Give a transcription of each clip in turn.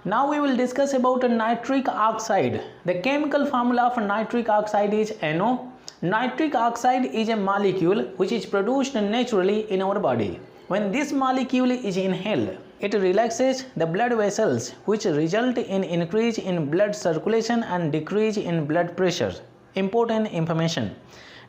Now we will discuss about nitric oxide. The chemical formula of nitric oxide is NO. Nitric oxide is a molecule which is produced naturally in our body. When this molecule is inhaled, it relaxes the blood vessels, which result in increase in blood circulation and decrease in blood pressure. Important information.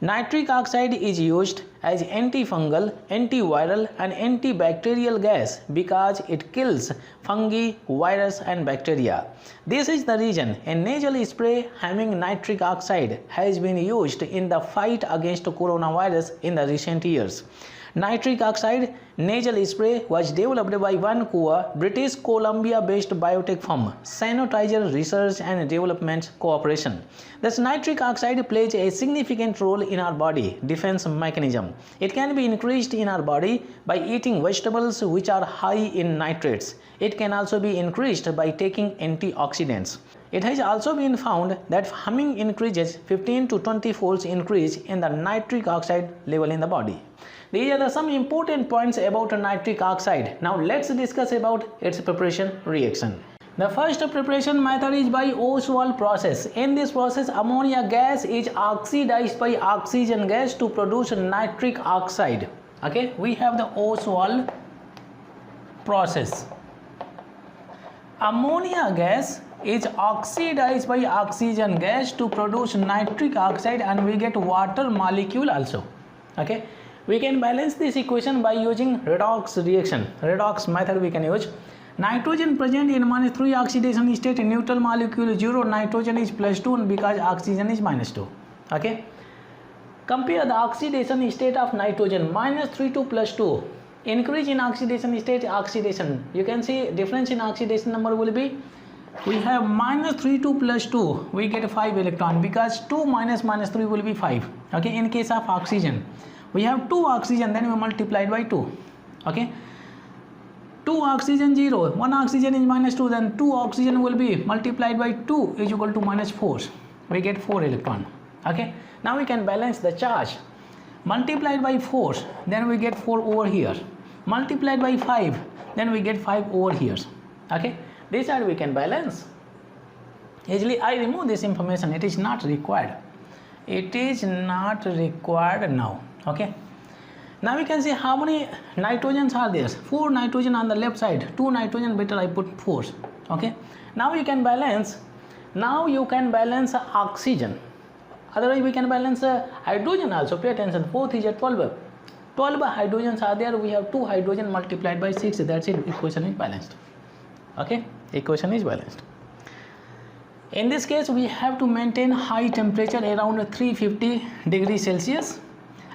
Nitric oxide is used as antifungal, antiviral and antibacterial gas because it kills fungi, virus and bacteria. This is the reason a nasal spray having nitric oxide has been used in the fight against coronavirus in the recent years. Nitric oxide nasal spray was developed by Vancouver, British Columbia based biotech firm Sanotizer Research and Development Corporation. Thus nitric oxide plays a significant role in our body defense mechanism. It can be increased in our body by eating vegetables which are high in nitrates. It can also be increased by taking antioxidants. It has also been found that humming increases 15 to 20 folds increase in the nitric oxide level in the body. These are some important points about nitric oxide. Now let's discuss about its preparation reaction. The first preparation method is by Ostwald process. In this process, ammonia gas is oxidized by oxygen gas to produce nitric oxide. Okay, we have the Ostwald process. Ammonia gas is oxidized by oxygen gas to produce nitric oxide and we get water molecule also. Okay, we can balance this equation by using redox reaction. Redox method we can use. Nitrogen present in -3 oxidation state, neutral molecule 0, nitrogen is +2 because oxygen is -2. Okay, compare the oxidation state of nitrogen -3 to +2. Increase in oxidation state, oxidation, you can see difference in oxidation number will be, we have -3 to +2, we get 5 electron because 2 minus -3 will be 5. Okay, in case of oxygen we have 2 oxygen, then we multiplied by 2. Okay, 2 oxygen 0, 1 oxygen is -2, then 2 oxygen will be multiplied by 2 is equal to -4, we get 4 electron. Okay, now we can balance the charge. Multiplied by 4, then we get 4 over here. Multiplied by 5, then we get 5 over here. Okay, this side we can balance easily. I remove this information, it is not required. It is not required now. Okay, now we can see how many nitrogens are there. 4 nitrogen on the left side, 2 nitrogen, better I put 4. Okay, now you can balance. Now you can balance oxygen. Otherwise we can balance hydrogen also. Pay attention, 4th is a 12. 12 hydrogens are there, we have 2 hydrogen multiplied by 6, that's it, equation is balanced. Okay, equation is balanced. In this case we have to maintain high temperature around 350 degrees Celsius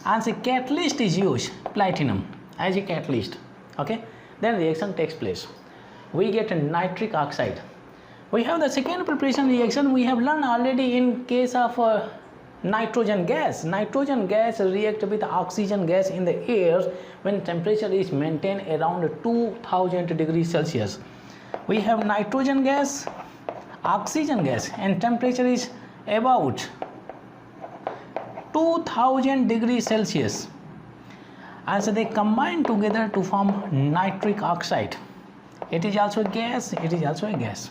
and the catalyst is used, platinum as a catalyst. Okay, then reaction takes place, we get nitric oxide. We have the second preparation reaction. We have learned already in case of nitrogen gas. Nitrogen gas react with oxygen gas in the air when temperature is maintained around 2000 degrees Celsius. We have nitrogen gas, oxygen gas and temperature is about 2000 degrees Celsius, and so they combine together to form nitric oxide. It is also a gas, it is also a gas.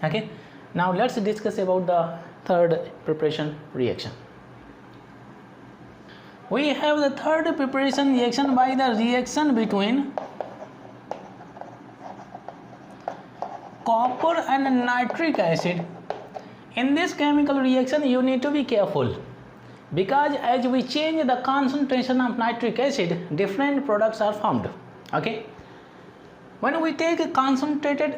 Okay, now let's discuss about the third preparation reaction. We have the third preparation reaction by the reaction between copper and nitric acid. In this chemical reaction you need to be careful because as we change the concentration of nitric acid, different products are formed. Okay, when we take a concentrated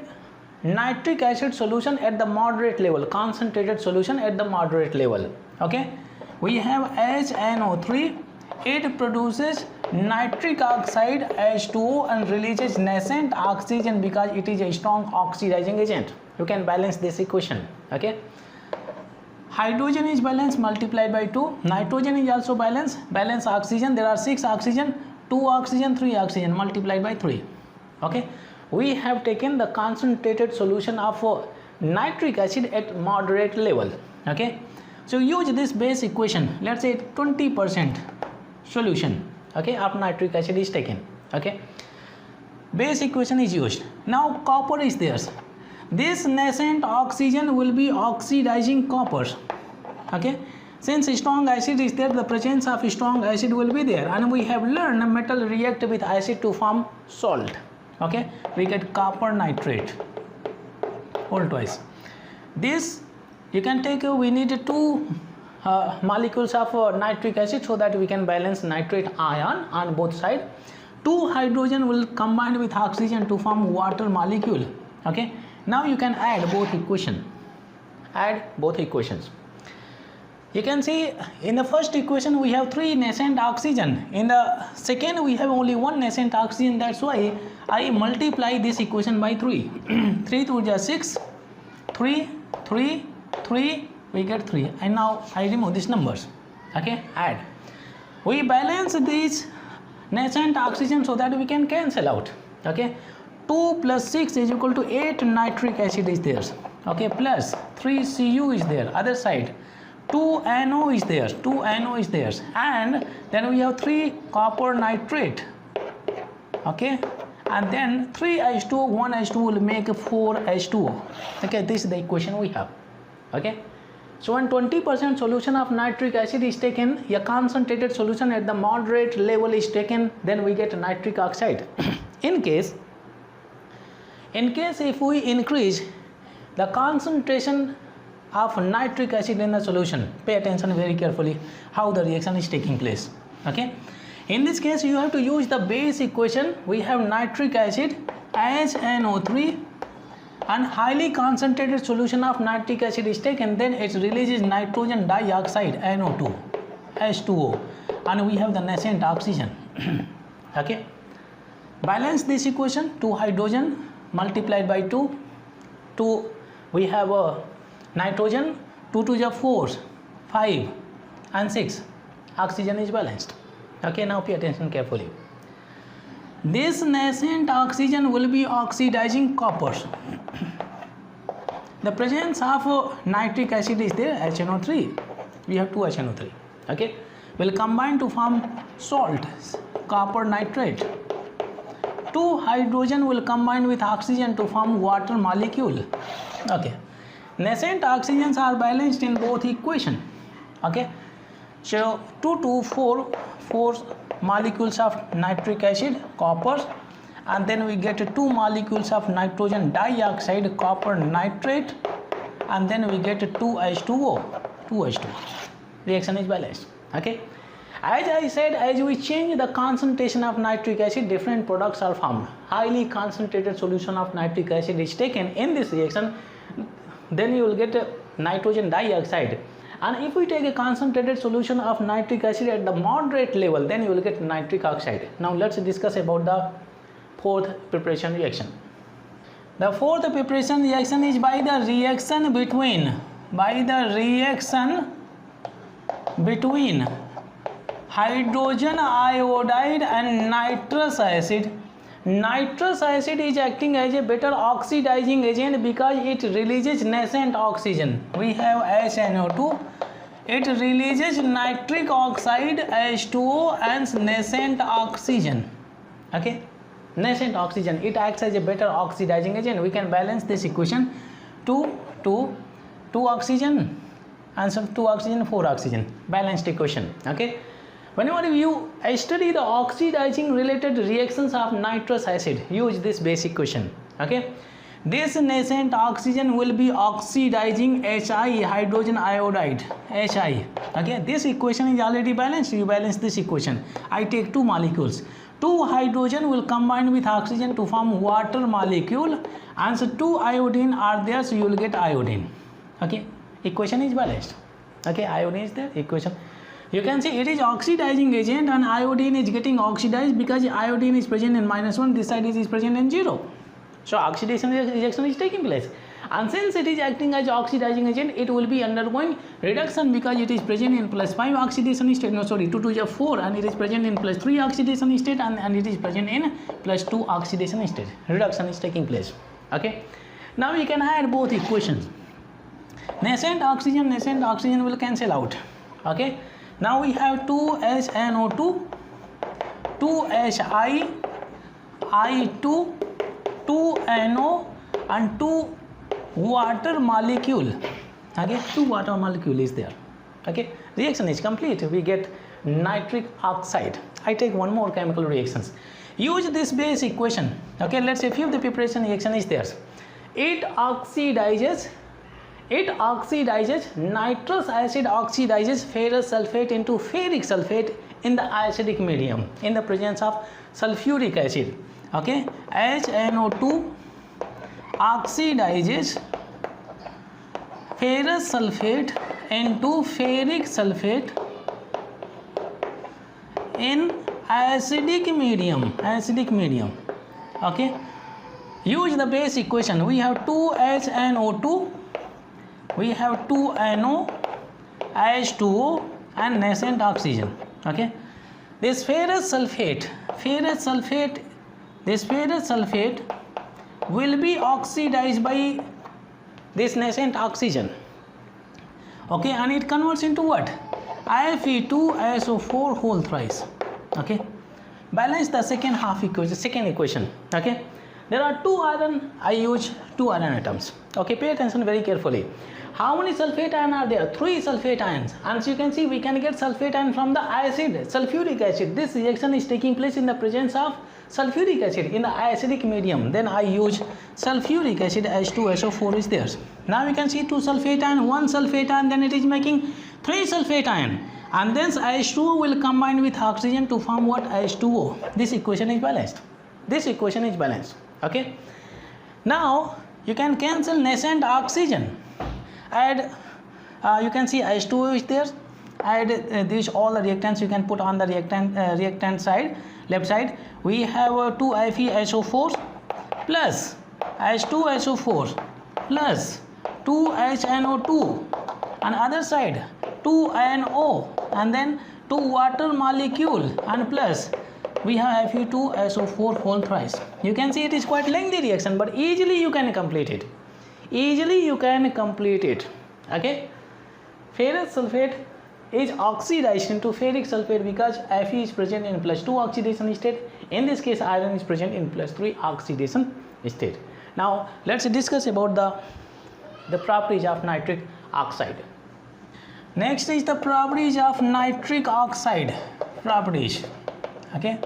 nitric acid solution at the moderate level, concentrated solution at the moderate level, okay, we have HNO3, it produces nitric oxide H2O and releases nascent oxygen because it is a strong oxidizing agent. You can balance this equation. Okay, hydrogen is balanced, multiplied by 2, nitrogen is also balanced, balance oxygen, there are 6 oxygen, 2 oxygen, 3 oxygen, multiplied by 3. Okay, we have taken the concentrated solution of nitric acid at moderate level. Okay, so use this base equation, let's say 20% solution, okay, of nitric acid is taken. Okay, base equation is used. Now copper is there, This nascent oxygen will be oxidizing copper. Okay, since strong acid is there, the presence of strong acid will be there, and we have learned metal react with acid to form salt. Okay, we get copper nitrate. Hold twice. This you can take, we need two molecules of nitric acid so that we can balance nitrate ion on both sides. Two hydrogen will combine with oxygen to form water molecule. Okay, now you can add both equation. Add both equations. You can see in the first equation we have 3 nascent oxygen. In the second we have only 1 nascent oxygen. That's why I multiply this equation by 3. 3 to the 6, 3, 3, 3, we get 3. And now I remove these numbers. Okay, add. We balance these nascent oxygen so that we can cancel out. Okay, 2 plus 6 is equal to 8 nitric acid is there. Okay, plus 3 Cu is there. Other side 2 NO is there. 2 NO is there. And then we have 3 copper nitrate. Okay, and then 3 H2O, 1 H2 will make 4 H2O. Okay, this is the equation we have. Okay, so when 20% solution of nitric acid is taken, a concentrated solution at the moderate level is taken, then we get nitric oxide. in case if we increase the concentration of nitric acid in the solution, pay attention very carefully how the reaction is taking place. Okay, in this case you have to use the base equation. We have nitric acid HNO3 and highly concentrated solution of nitric acid is taken, then it releases nitrogen dioxide NO2 H2O, and we have the nascent oxygen. Okay, balance this equation. 2 hydrogen multiplied by 2, we have a nitrogen, 2 to the 4, 5 and 6, oxygen is balanced. Okay, now pay attention carefully. This nascent oxygen will be oxidizing copper. The presence of nitric acid is there, HNO3. We have 2 HNO3. Okay, will combine to form salt, copper nitrate. 2 hydrogen will combine with oxygen to form water molecule. Okay, nascent oxygens are balanced in both equation. Okay, so 2 to 4 molecules of nitric acid, copper, and then we get 2 molecules of nitrogen dioxide, copper nitrate, and then we get 2 H2O. Reaction is balanced. Okay, as I said, as we change the concentration of nitric acid, different products are formed. Highly concentrated solution of nitric acid is taken in this reaction, then you will get nitrogen dioxide. And if we take a concentrated solution of nitric acid at the moderate level, then you will get nitric oxide. Now let's discuss about the fourth preparation reaction. The fourth preparation reaction is by the reaction between hydrogen iodide and nitrous acid. Nitrous acid is acting as a better oxidizing agent because it releases nascent oxygen. We have HNO2, it releases nitric oxide H2O and nascent oxygen. Okay, nascent oxygen, it acts as a better oxidizing agent. We can balance this equation. 2 oxygen, answer 2 oxygen, 4 oxygen, balanced equation. Okay, whenever you study the oxidizing related reactions of nitrous acid, use this basic equation. Okay, this nascent oxygen will be oxidizing Hi, hydrogen iodide, Hi. Okay, this equation is already balanced. You balance this equation. I take 2 molecules. 2 hydrogen will combine with oxygen to form water molecule, and so 2 iodine are there, so you will get iodine. Okay, equation is balanced. Okay, iodine is there, equation. You can see it is oxidizing agent and iodine is getting oxidized because iodine is present in -1, this side is present in 0. So oxidation reaction is taking place, and since it is acting as oxidizing agent, it will be undergoing reduction because it is present in +5 oxidation state. No, sorry, 2 to the 4, and it is present in +3 oxidation state, and it is present in +2 oxidation state. Reduction is taking place. Okay, now we can add both equations. Nascent oxygen will cancel out. Okay, now we have 2HNO2, 2Hi, I2, 2NO and 2 water molecule. Okay, 2 water molecule is there. Okay, reaction is complete. We get nitric oxide. I take one more chemical reactions. Use this base equation. Okay, let's say if the preparation reaction is there. It oxidizes nitrous acid oxidizes ferrous sulfate into ferric sulfate in the acidic medium in the presence of sulfuric acid. Okay, HNO2 oxidizes ferrous sulfate into ferric sulfate in acidic medium. Okay, use the base equation. We have 2HNO2, we have 2NO, H2O and nascent oxygen. Okay, this ferrous sulfate will be oxidized by this nascent oxygen. Okay, and it converts into what? Fe2SO4 whole thrice. Okay, balance the second equation. Okay, there are 2 iron. I use 2 iron atoms. Okay, pay attention very carefully. How many sulfate ions are there? 3 sulfate ions. And as you can see, we can get sulfate ion from the acid, sulfuric acid. This reaction is taking place in the presence of sulfuric acid in the acidic medium. Then I use sulfuric acid, H2SO4 is there. Now we can see 2 sulfate ion, 1 sulfate ion, then it is making 3 sulfate ion. And then H2O will combine with oxygen to form what? H2O. This equation is balanced. Okay. Now you can cancel nascent oxygen. Add, you can see H2O is there. Add these all the reactants you can put on the reactant side, left side. We have 2FeSO4 plus H2SO4 plus 2HNO2, and other side 2NO, and then 2 water molecule, and plus we have Fe2SO4 whole thrice. You can see it is quite lengthy reaction, but easily you can complete it. Okay, ferrous sulfate is oxidized into ferric sulfate because Fe is present in +2 oxidation state. In this case, iron is present in +3 oxidation state. Now let's discuss about the properties of nitric oxide. Next is the properties of nitric oxide. Okay,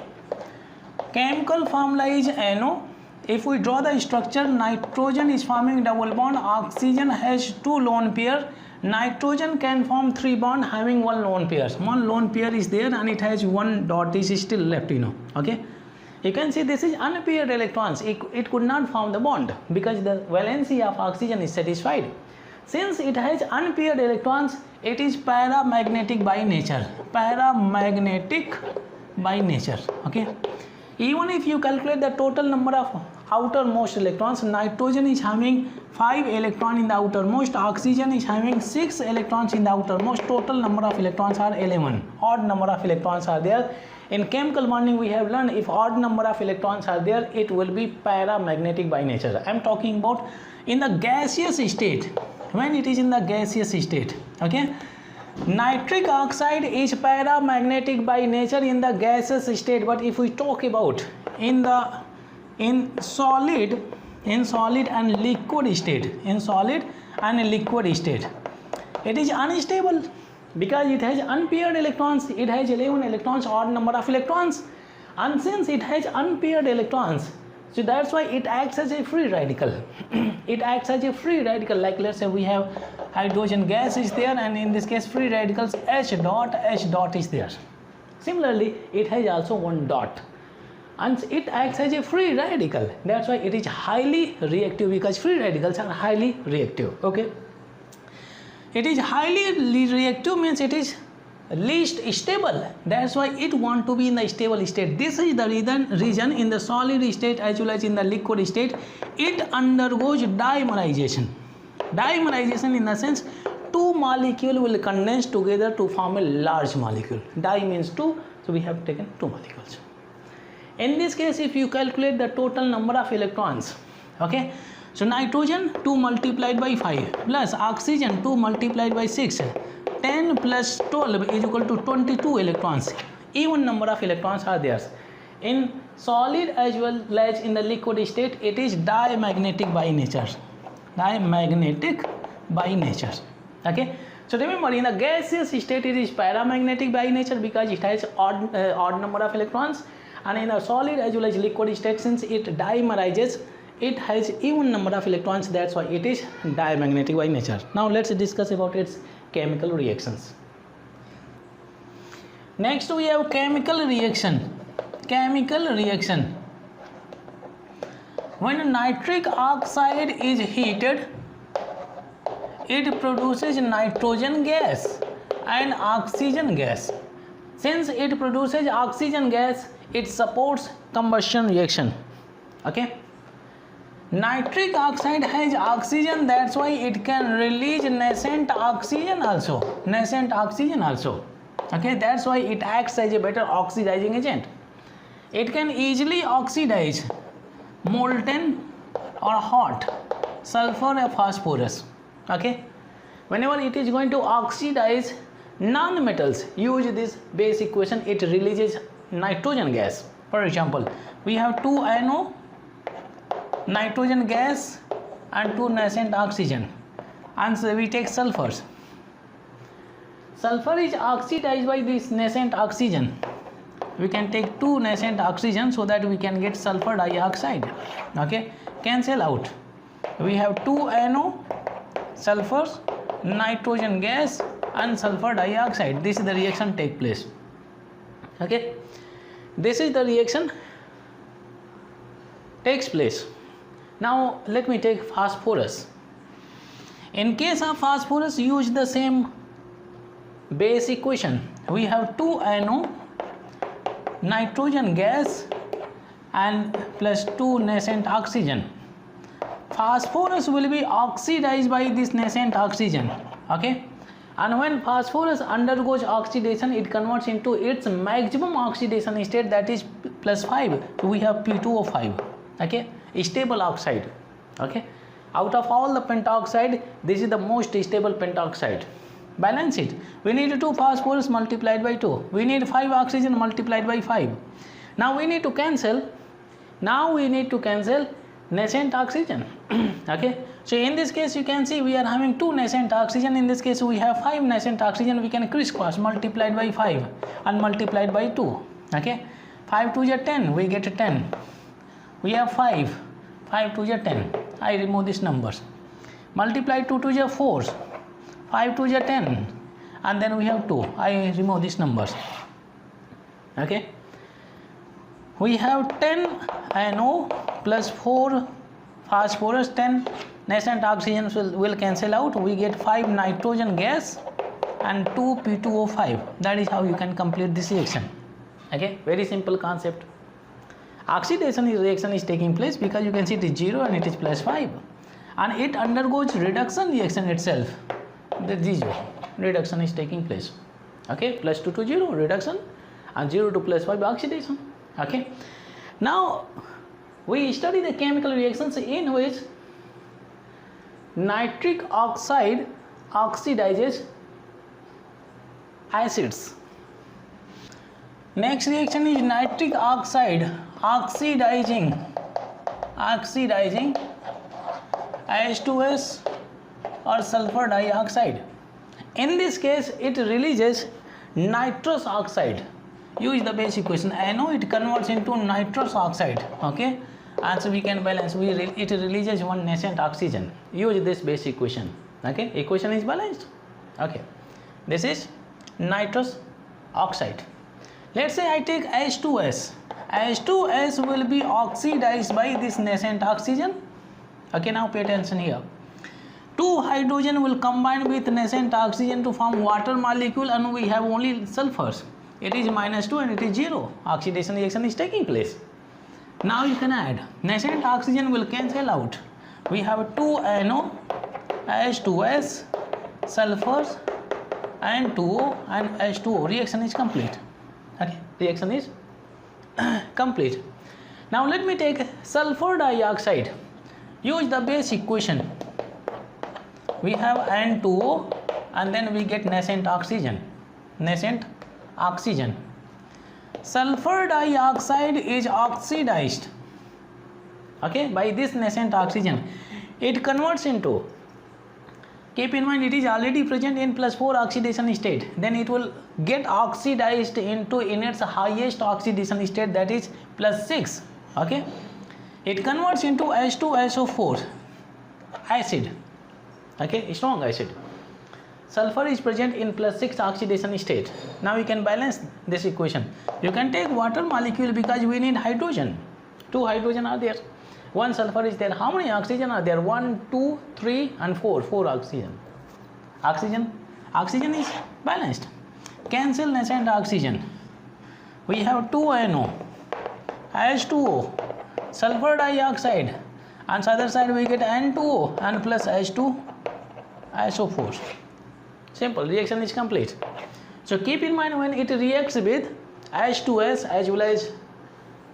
chemical formula is NO. If we draw the structure, nitrogen is forming double bond, oxygen has 2 lone pair, nitrogen can form 3 bond having 1 lone pair. 1 lone pair is there and it has 1 dot is still left, Okay, you can see this is unpaired electrons. It could not form the bond because the valency of oxygen is satisfied. Since it has unpaired electrons, it is paramagnetic by nature. Okay, even if you calculate the total number of outermost electrons, nitrogen is having 5 electrons in the outermost, oxygen is having 6 electrons in the outermost. Total number of electrons are 11. Odd number of electrons are there. In chemical bonding we have learned if odd number of electrons are there, it will be paramagnetic by nature. I am talking about in the gaseous state. When it is in the gaseous state, okay, nitric oxide is paramagnetic by nature in the gaseous state. But if we talk about in solid and liquid state, it is unstable because it has unpaired electrons. It has 11 electrons, odd number of electrons, and since it has unpaired electrons, so that's why it acts as a free radical. Like let's say we have hydrogen gas is there, and in this case free radicals H dot is there. Similarly, it has also 1 dot, and it acts as a free radical. That's why it is highly reactive, because free radicals are highly reactive. Okay, it is highly reactive means it is least stable. That's why it want to be in the stable state. This is the reason in the solid state as well as in the liquid state it undergoes dimerization. Dimerization in the sense 2 molecules will condense together to form a large molecule. Di means 2, so we have taken 2 molecules. In this case, if you calculate the total number of electrons, okay, so nitrogen 2 multiplied by 5 plus oxygen 2 multiplied by 6, 10 plus 12 is equal to 22 electrons. Even number of electrons are there. In solid as well as in the liquid state, it is diamagnetic by nature. diamagnetic by nature. Okay, so remember, in the gaseous state it is paramagnetic by nature because it has odd number of electrons, and in a solid as well as liquid state, since it dimerizes, it has even number of electrons, that's why it is diamagnetic by nature. Now let's discuss about its chemical reactions. Next we have chemical reaction. Chemical reaction. When nitric oxide is heated, it produces nitrogen gas and oxygen gas. Since it produces oxygen gas, it supports combustion reaction. Okay, nitric oxide has oxygen, that's why it can release nascent oxygen also. Okay, that's why it acts as a better oxidizing agent. It can easily oxidize molten or hot sulfur or phosphorus. Okay, whenever it is going to oxidize non-metals, use this base equation, it releases nitrogen gas. For example, we have 2 NO, nitrogen gas and 2 nascent oxygen, and so we take sulfurs. Sulfur is oxidized by this nascent oxygen. We can take 2 nascent oxygen so that we can get sulfur dioxide. Okay, cancel out. We have 2 NO, sulfurs, nitrogen gas and sulfur dioxide. This is the reaction take place. Okay, this is the reaction takes place. Now let me take phosphorus. In case of phosphorus, use the same base equation. We have 2 NO, nitrogen gas and plus 2 nascent oxygen. Phosphorus will be oxidized by this nascent oxygen. Okay, and when phosphorus undergoes oxidation, it converts into its maximum oxidation state, that is +5. We have P2O5. Okay, stable oxide. Okay, out of all the pentoxide, this is the most stable pentoxide. Balance it. We need 2 phosphorus multiplied by 2. We need 5 oxygen multiplied by 5. Now we need to cancel. Nascent oxygen. Okay, so in this case you can see we are having 2 nascent oxygen. In this case we have 5 nascent oxygen. We can crisscross, multiplied by 5 and multiplied by 2. Okay, 5 2 is 10, we get 10. We have 5 2 is 10. I remove these numbers. Multiply 2 2 is 4, 5 2 is 10, and then we have 2. I remove these numbers. Okay, we have 10 NO plus 4 phosphorus, 10 nascent oxygens will cancel out. We get 5 nitrogen gas and 2 P2O5. That is how you can complete this reaction. Okay, very simple concept. Oxidation reaction is taking place because you can see it is 0 and it is +5, and it undergoes reduction reaction itself. The 0 reduction is taking place. Okay, +2 to 0 reduction and 0 to +5 oxidation. Okay, now we study the chemical reactions in which nitric oxide oxidizes acids. Next reaction is nitric oxide oxidizing H2S or sulfur dioxide. In this case it releases nitrous oxide. Use the base equation NO, it converts into nitrous oxide. Okay, and so we can balance. It releases 1 nascent oxygen. Use this base equation. Okay, equation is balanced. Okay, this is nitrous oxide. Let's say I take H2S. H2S will be oxidized by this nascent oxygen. Okay, now pay attention here. 2 hydrogen will combine with nascent oxygen to form water molecule, and we have only sulfurs. It is -2 and it is 0. Oxidation reaction is taking place. Now you can add. Nascent oxygen will cancel out. We have 2 NO, H2S, sulfurs and 2O and H2O. Reaction is complete. Okay, reaction is complete. Now let me take sulfur dioxide. Use the base equation. We have N2O and then we get nascent oxygen. Sulfur dioxide is oxidized, okay, by this nascent oxygen. it converts into, keep in mind it is already present in +4 oxidation state, then it will get oxidized into in its highest oxidation state, that is +6. okay, it converts into H2SO4 acid, okay, strong acid. Sulfur is present in +6 oxidation state. Now you can balance this equation. You can take water molecule because we need hydrogen. 2 hydrogen are there, 1 sulfur is there. How many oxygen are there? 1, 2, 3 and 4. 4 oxygen. Oxygen is balanced. Cancel nascent oxygen. We have 2 NO, H2O, sulfur dioxide, and other side we get N2O and plus H2SO4. Simple, reaction is complete. So keep in mind, when it reacts with H2S as well as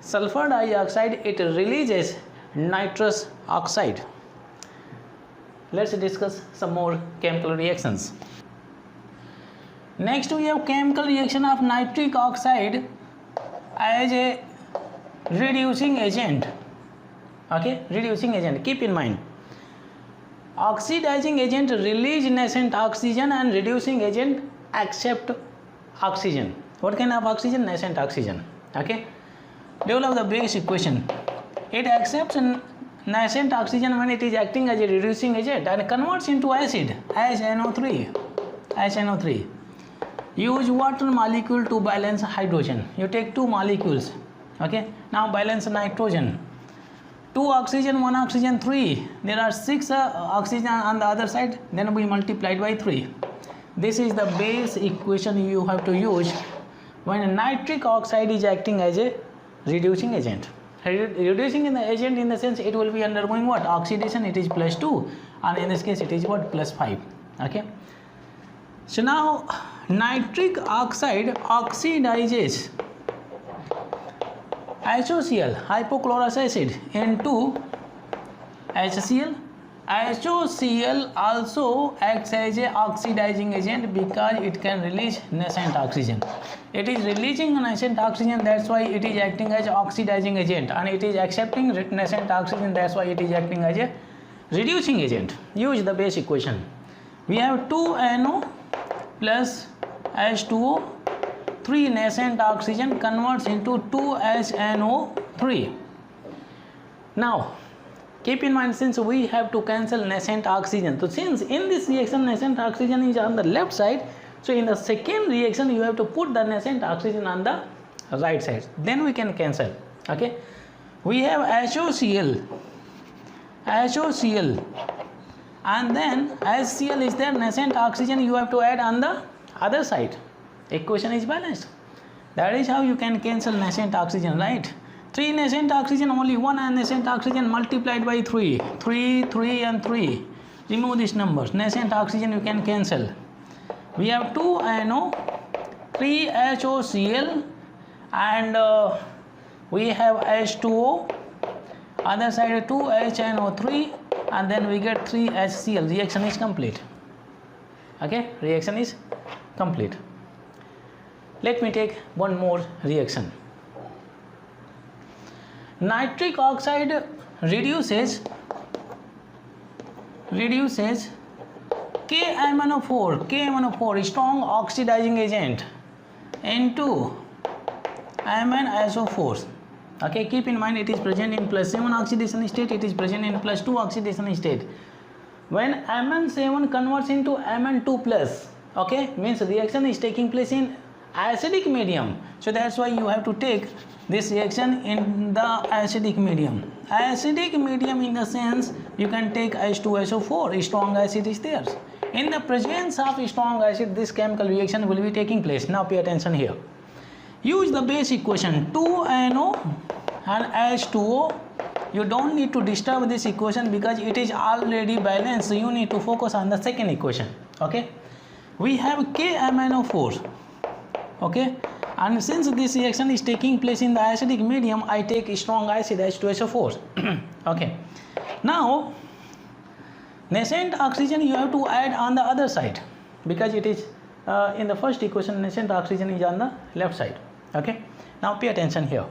sulfur dioxide, it releases nitrous oxide. Let's discuss some more chemical reactions. Next we have chemical reaction of nitric oxide as a reducing agent. Okay, reducing agent. Keep in mind, oxidizing agent release nascent oxygen and reducing agent accept oxygen. What kind of oxygen? Nascent oxygen. Okay, develop the base equation. It accepts nascent oxygen when it is acting as a reducing agent and converts into acid as NO3. Use water molecule to balance hydrogen. You take 2 molecules. Okay, now balance nitrogen. 2 oxygen, 1 oxygen, 3. There are 6 oxygen on the other side, then we multiplied by 3. This is the base equation you have to use when nitric oxide is acting as a reducing agent. Reducing in the agent in the sense it will be undergoing what? Oxidation. It is +2, and in this case it is what? +5. Okay, so now nitric oxide oxidizes HOCl, hypochlorous acid, into HCl. HOCl also acts as a oxidizing agent because it can release nascent oxygen. It is releasing nascent oxygen, that's why it is acting as oxidizing agent, and it is accepting nascent oxygen, that's why it is acting as a reducing agent. Use the base equation. We have 2NO plus H2O, 3 nascent oxygen converts into 2HNO3. Now keep in mind, since we have to cancel nascent oxygen, so since in this reaction nascent oxygen is on the left side, so in the second reaction you have to put the nascent oxygen on the right side, then we can cancel. Okay, we have HOCl, and then HCl is there, nascent oxygen you have to add on the other side. Equation is balanced. That is how you can cancel nascent oxygen, right? 3 nascent oxygen, only 1 nascent oxygen multiplied by 3, 3 and 3. Remove these numbers. Nascent oxygen you can cancel. We have 2 NO, 3 HOCl, and we have H2O, other side 2 HNO3, and then we get 3 HCl. Reaction is complete. Okay, reaction is complete. Let me take one more reaction. Nitric oxide reduces KMnO4, strong oxidizing agent, into MnSO4. Okay, keep in mind it is present in +7 oxidation state, it is present in +2 oxidation state. When Mn7 converts into Mn2+, okay, means reaction is taking place in acidic medium, so that's why you have to take this reaction in the acidic medium. Acidic medium in the sense you can take H2SO4, strong acid is there. In the presence of strong acid, this chemical reaction will be taking place. Now pay attention here. Use the base equation 2NO and H2O. You don't need to disturb this equation because it is already balanced, so you need to focus on the second equation. Okay, we have KMnO4. Okay, and since this reaction is taking place in the acidic medium, I take strong acid H2SO4. Okay, now nascent oxygen you have to add on the other side because it is in the first equation nascent oxygen is on the left side. Okay, now pay attention here.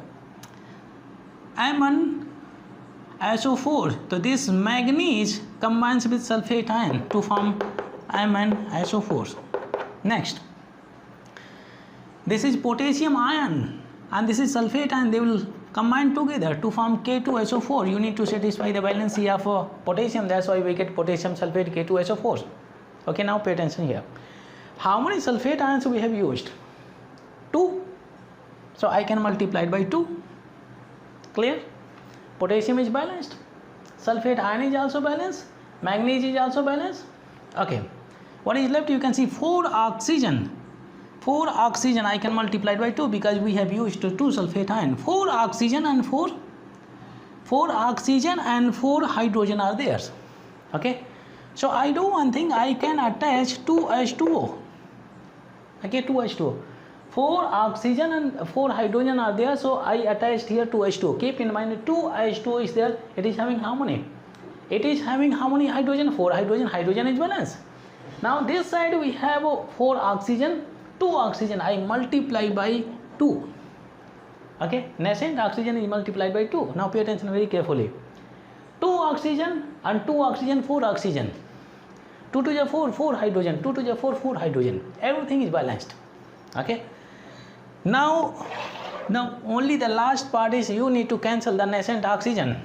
SO4. So this manganese combines with sulfate ion to form MnSO4. Next, this is potassium ion and this is sulfate ion. They will combine together to form K2SO4. You need to satisfy the valency of potassium. That's why we get potassium sulfate K2SO4. Okay, now pay attention here. How many sulfate ions we have used? 2. So I can multiply it by 2. Clear? Potassium is balanced, sulfate ion is also balanced, manganese is also balanced. Okay, what is left? You can see 4 oxygen. 4 oxygen I can multiply it by 2 because we have used 2 sulfate ion. 4 oxygen and 4 hydrogen are there. Okay, so I do one thing, I can attach 2H2O. Okay, 2H2O. 4 oxygen and 4 hydrogen are there, so I attached here 2H2O. Keep in mind 2H2O is there. It is having how many? It is having how many hydrogen? 4 hydrogen. Hydrogen is balanced. Now this side we have 4 oxygen, 2 oxygen. I multiply by 2. Okay, nascent oxygen is multiplied by 2. Now pay attention very carefully. 2 oxygen and 2 oxygen, 4 oxygen. 2 to the 4, 4 hydrogen. 2 to the 4, 4 hydrogen. Everything is balanced. Okay. Now only the last part is you need to cancel the nascent oxygen.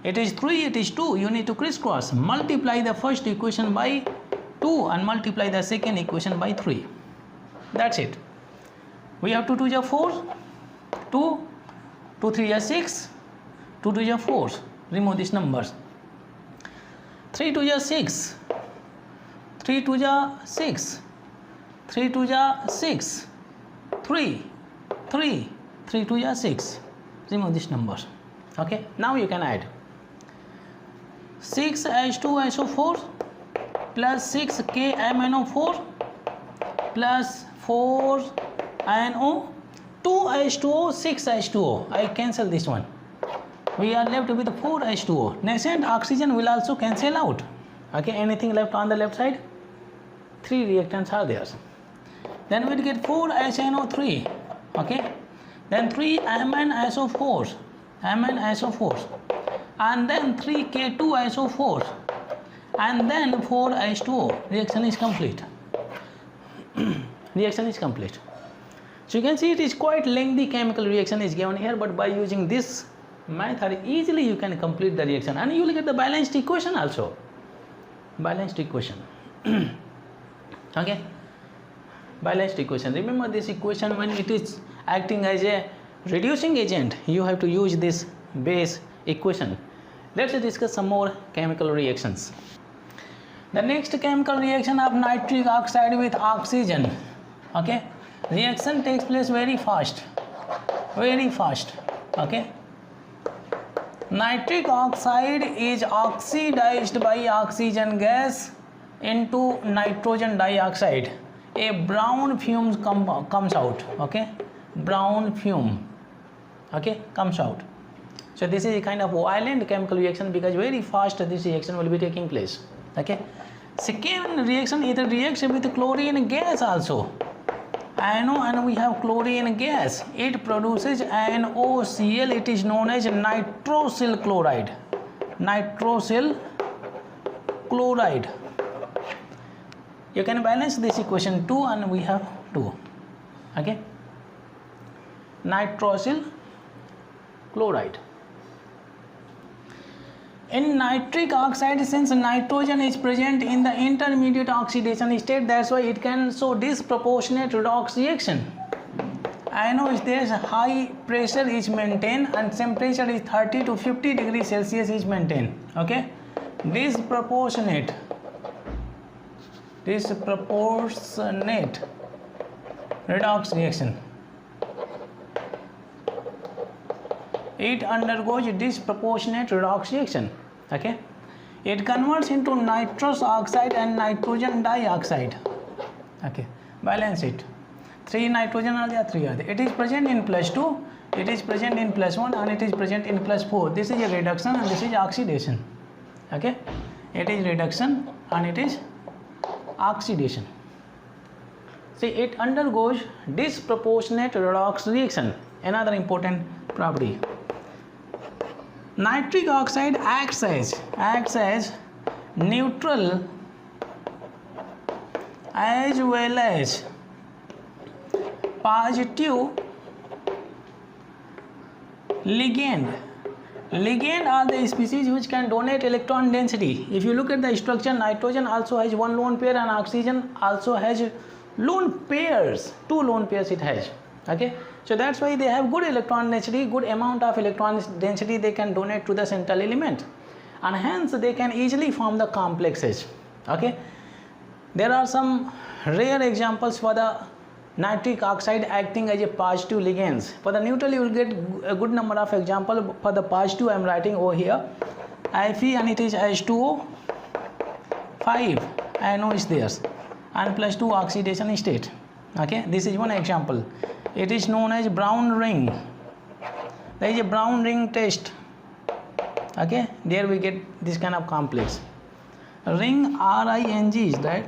It is 3, it is 2. You need to crisscross. Multiply the first equation by 2 and multiply the second equation by 3. That's it. We have 2 to the 4, 2, 2 3 is 6, 2 to the 4. Remove these numbers. 3 to the 6, 3 to the 6, 3 to the 6, 3 to the 6. Remove these numbers. Okay, now you can add 6H2SO4 plus 6KMnO4 plus 4NO, 2H2O, 6H2O. I cancel this one. We are left with 4H2O. Nascent oxygen will also cancel out. Okay, anything left on the left side? 3 reactants are there. Then we'll get 4HNO3. Okay, then 3MnSO4, and then 3K2SO4, and then 4H2O. Reaction is complete. Reaction is complete. So you can see it is quite lengthy chemical reaction is given here, but by using this method easily you can complete the reaction, and you will get the balanced equation also. Balanced equation. Okay, balanced equation. Remember this equation, when it is acting as a reducing agent, you have to use this base equation. Let's discuss some more chemical reactions. The next chemical reaction of nitric oxide with oxygen. Okay, reaction takes place very fast. Okay, nitric oxide is oxidized by oxygen gas into nitrogen dioxide. A brown fume comes out. Okay, brown fume, okay, comes out. So this is a kind of violent chemical reaction because very fast this reaction will be taking place. Okay, second reaction, it reacts with chlorine gas also. And we have chlorine gas. It produces NOCl. It is known as nitrosyl chloride. Nitrosyl chloride. You can balance this equation 2 and we have 2. Okay, nitrosyl chloride. In nitric oxide, since nitrogen is present in the intermediate oxidation state, that's why it can show disproportionate redox reaction. I know there's a high pressure is maintained and temperature is 30 to 50 degrees Celsius is maintained. Okay, disproportionate redox reaction. It undergoes disproportionate redox reaction. Okay, it converts into nitrous oxide and nitrogen dioxide. Okay, balance it. 3 nitrogen are there, 3 are there. It is present in +2, it is present in +1, and it is present in +4. This is a reduction and this is oxidation. Okay, it is reduction and it is oxidation. See, it undergoes disproportionate redox reaction. Another important property. Nitric oxide acts as neutral as well as positive ligand. Ligand are the species which can donate electron density. If you look at the structure, nitrogen also has one lone pair and oxygen also has lone pairs, two lone pairs it has. Okay, so that's why they have good electron density, good amount of electron density they can donate to the central element, and hence they can easily form the complexes. Okay, there are some rare examples for the nitric oxide acting as a positive ligands. For the neutral you will get a good number of example. For the positive I am writing over here Fe and it is H2O, 5 NO is there and plus 2 oxidation state. Okay, this is one example. It is known as brown ring. There is a brown ring test. Okay, there we get this kind of complex. Ring RING is that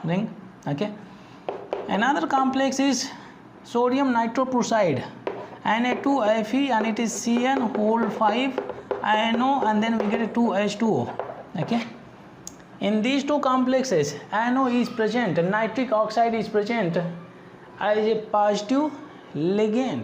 ring. Okay, another complex is sodium nitroprusside, Na2Fe and it is CN whole 5 NO and then we get a 2H2O. Okay, in these two complexes NO is present, nitric oxide is present as a positive ligand.